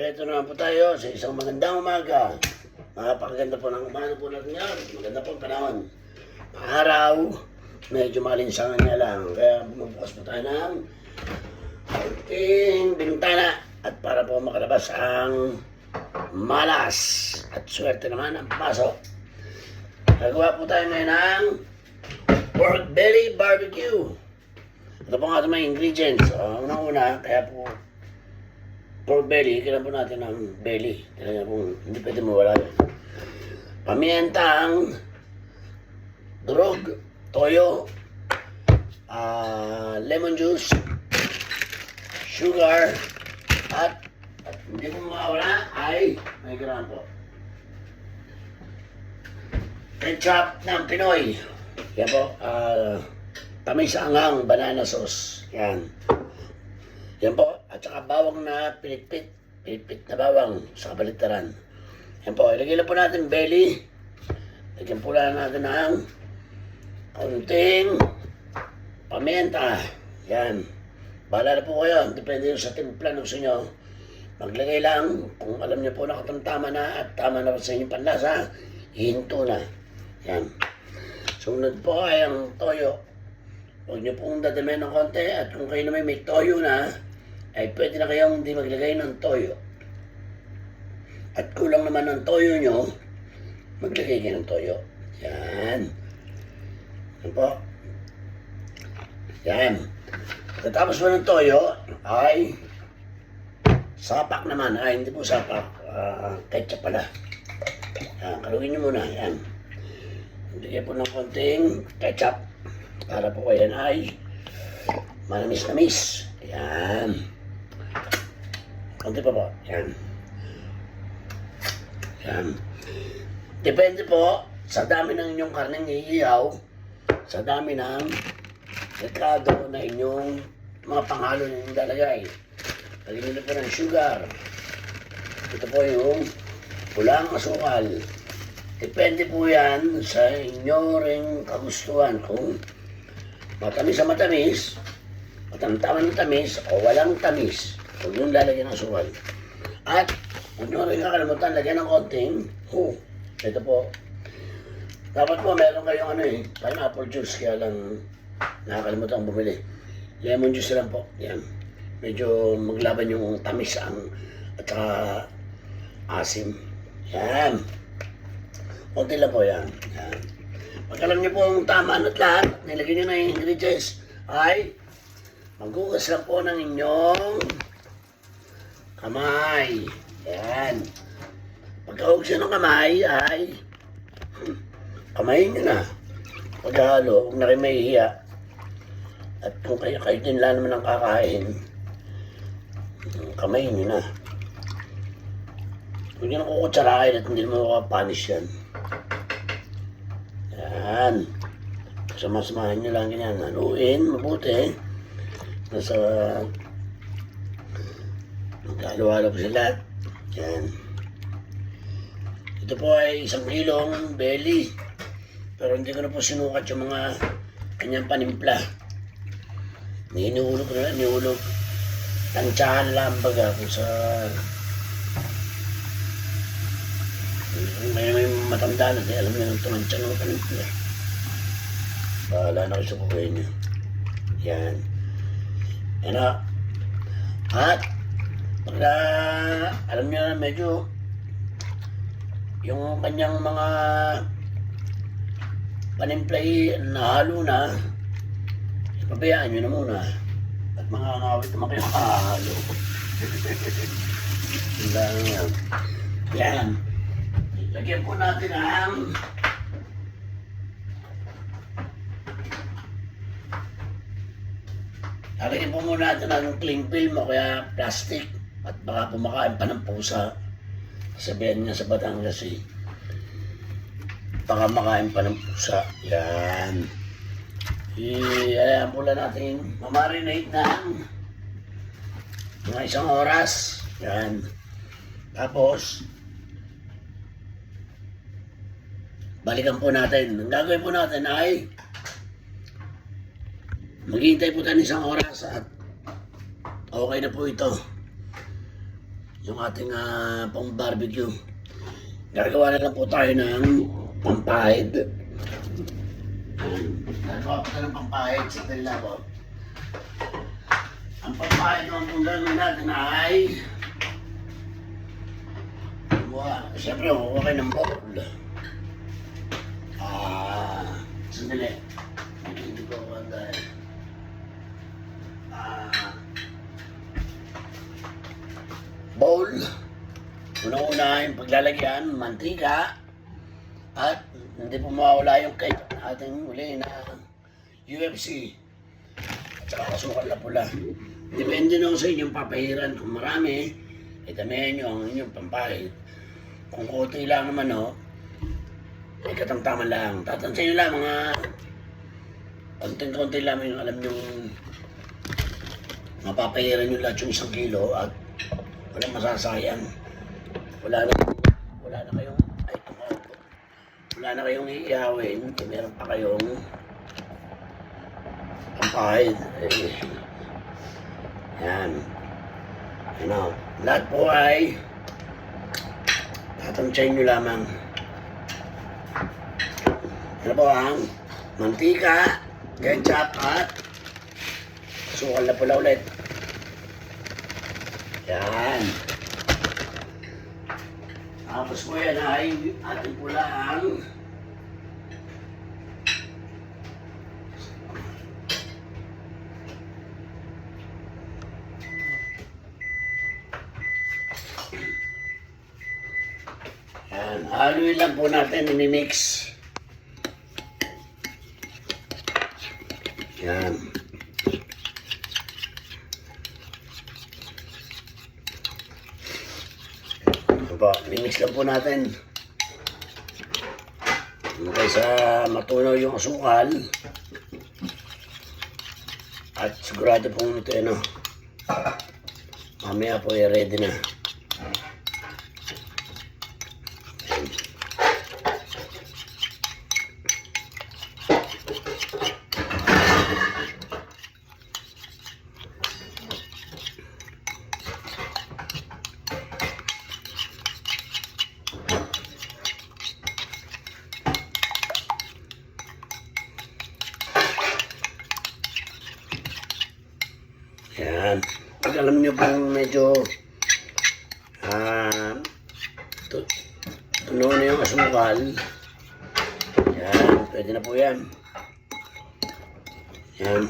Ito naman po tayo sa isang magandang umaga. Napakaganda po ng umaga po natin yan. Maganda po ang panahon. Araw, medyo malinsangan nga lang. Kaya bumubukas po tayo ng ating bintana. At para po makalabas ang malas. At swerte naman ang pasok. Nagawa po tayo ngayon ng pork belly barbecue. Ito po nga ito mga ingredients. Unang-una, kaya po pork belly, kailan po natin ng belly. Kaya po, hindi pwede mawala yan. Pamientang, durog, toyo, lemon juice, sugar, at hindi po mawala ay may gram po. Ketchup ng Pinoy. Yan po, tamis anghang banana sauce. Yan. Yan po. At saka bawang na pinitpit. Pinitpit na bawang sa kabalitaran. Yan po. Ilagay lang po natin belly. Lagyan po lang natin ng kaunting pamienta. Yan. Bahala na po kayo. Depende sa timpla ng gusto nyo. Maglagay lang. Kung alam nyo po nakatamtama na at tama na sa inyong panlasa, hihinto na. Yan. Sunod po ay ang toyo. Huwag nyo pong dadamay ng konti. At kung kayo naman may toyo na, ay pwede na kayong hindi maglagay ng toyo. At kulang naman ng toyo nyo, maglagay kayo ng toyo. Yan. Yan po. Yan. Pagkatapos mo ng toyo, ay sapak naman. Ay, hindi po sapak. Ketchup pala. Yan. Kalugin nyo muna. Yan. Lagyan po ng konting ketchup. Para po kayo ay manamis-namis. Yan. Konti pa po. Yan. Yan. Depende po sa dami ng inyong karneng iihaw, sa dami ng rekado na inyong mga panghalo na inyong lalagay. Lagyan nyo po ng sugar. Ito po yung pulang asukal. Depende po yan sa inyo ring kagustuhan. Kung matamis sa matamis, matamtaman ng tamis o walang tamis, huwag yung lalagyan ng asukal. At huwag nyo rin kakalimutan lagyan ng konting ito po. Dapat po meron kayong pineapple juice, kaya lang nakakalimutan bumili. Lemon juice lang po. Yan. Medyo maglaban yung tamis at saka asim. Yan. Konti lang po yan. Yan. Pag alam niyo po ang tama at lahat, nilagyan niyo na yung ingredients, ay maghugas lang po ng inyong kamay. Yan. Pagkahugas nyo ng kamay, ay kamayin nyo na. Paghalo, huwag na kayo mahihiya. At kung kayo din lang naman ang kakain, kamayin nyo na. Huwag nyo na kukutsarahin at hindi naman makapanish yan. Yan. Sama-samahan nyo lang ganyan. Haluin, mabuti. Nasa maghalo-halo po sila. Yan. Ito po ay 1 kilong belly. Pero hindi ko na po sinukat yung mga kanyang panimpla. Hinihulog ko na lang, hinihulog. Tansyahan lang baga kung sa may matanda na, alam nyo nang tumansya ng panimpla. Bahala na kayo sa buhay nyo. Yan. Yan na. At pagka alam nyo na medyo yung kanyang mga panimplay nahalo na, ipabayaan nyo na muna. At mga ngawit naman kayo makahalo. Yan. Lagyan po natin ang lagyan po muna natin ang cling film o kaya plastic. At baka pumakain pa ng pusa. Sabihan niya sa Batangas baka makain pa ng pusa. Yan. Ayan po lang natin mamarinate ng mga 1 oras. Yan. Tapos balikan po natin. Ang gagawin po natin ay maghihintay po tayo ng 1 oras at okay na po ito. yung ating pang barbecue. Gagawa na lang po tayo ng pampahid. Gagawa po tayo ng pampahid sa tilabo. Ang pampahid naman kung gagawin natin ay siyempre huwag kayo ng bowl. Sandali. Hindi ko ako dahil. Bowl. Una-una yung paglalagyan, mantika. At hindi po mawawala yung cake ating uli na UFC. At saka kasukal na pula. Depende nung sa inyong papahiran. Kung marami, damihan nyo ang inyong pampahid. Kung konti lang naman, ay katamtaman lang. Tatansya nyo lang mga konting-konti lang yung alam nyo mapapahiran nyo lahat yung 1 kilo at walang masasayang. Wala na kayong wala na kayong iiyawin. Meron pa kayong pampahid. Yan. Ano, lahat po ay tatansyahin nyo lamang. Ano po ang mantika, ketchup at sukal na pula ulit. Yan. Tapos po yan ay ating pulaan. Yan. Haluin lang po natin, i-mix. Yan. I-mix lang po natin. Kaysa matunaw yung asukal. At sigurado pong ito mamaya po ready na. Yan. Pag alam nyo pong medyo tunaw na yung asukal, yan, pwede na po yan. Yan.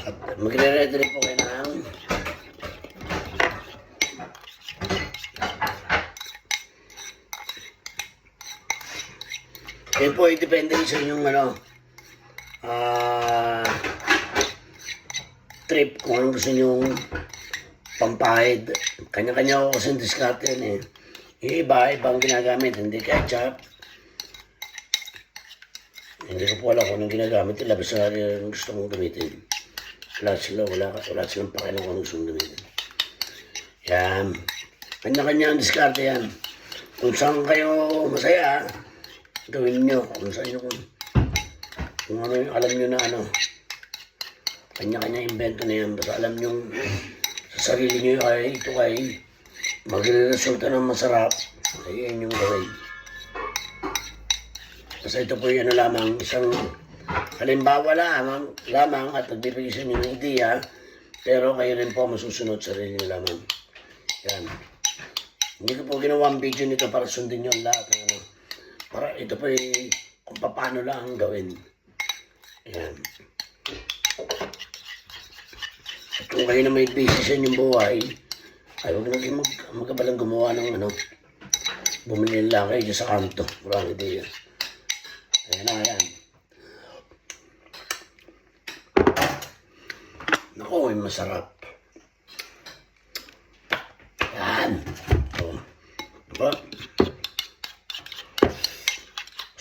At magre-ready rin po kayo ng yan po, depende sa inyong trip kung anong gusto nyong pampahid. Kanya-kanya ako kasing diskarte yan Iba, ibang ginagamit, hindi ketchup. Hindi ko po alam kung anong ginagamit nila. Basta yung gusto mong gamitin. Wala silang pakialam kung anong gusto mong gamitin. Yan. Kanya-kanya ang diskarte yan. Kung saan kayo masaya, gawin nyo. Kung saan nyo, kung ano yung alam nyo na kanya-kanya invento na yan. Basta alam nyo sa sarili nyo ay ito ay magre-resulta ng masarap. Ayan yung gawin. Basta ito po yung lamang, isang halimbawa lamang at nagbibigay sa inyo ng ideya, pero kayo rin po masusunod sa sarili nyo lamang. Yan. Hindi ko po ginawa ang video nito para sundin nyo lahat. Para ito po ay kung paano lang ang gawin. Yan. At kung kayo na may busy sa inyong buhay, ay huwag na kayo magkabalang gumawa ng bumili lang kayo sa kanto. Walang ideya. Ayan na, ayan. Naku, ay masarap. Yan. Diba?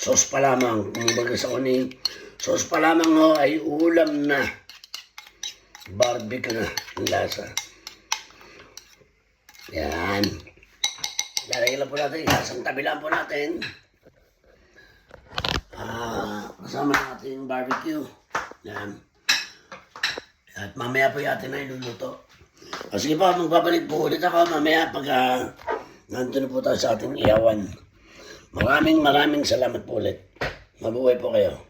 Sauce pa lamang. Kung baga sa kuning, sauce pa lamang ay ulam na. Barbecue na ang lasa. Yan. Lalagyan lang po natin. Isang tabi lang po natin. Kasama natin barbecue. Yan. At mamaya po natin na iluluto. Sige po, magbabalik po ulit ako mamaya pag nandun po tayo sa ating iyawan. Maraming salamat po ulit. Mabuhay po kayo.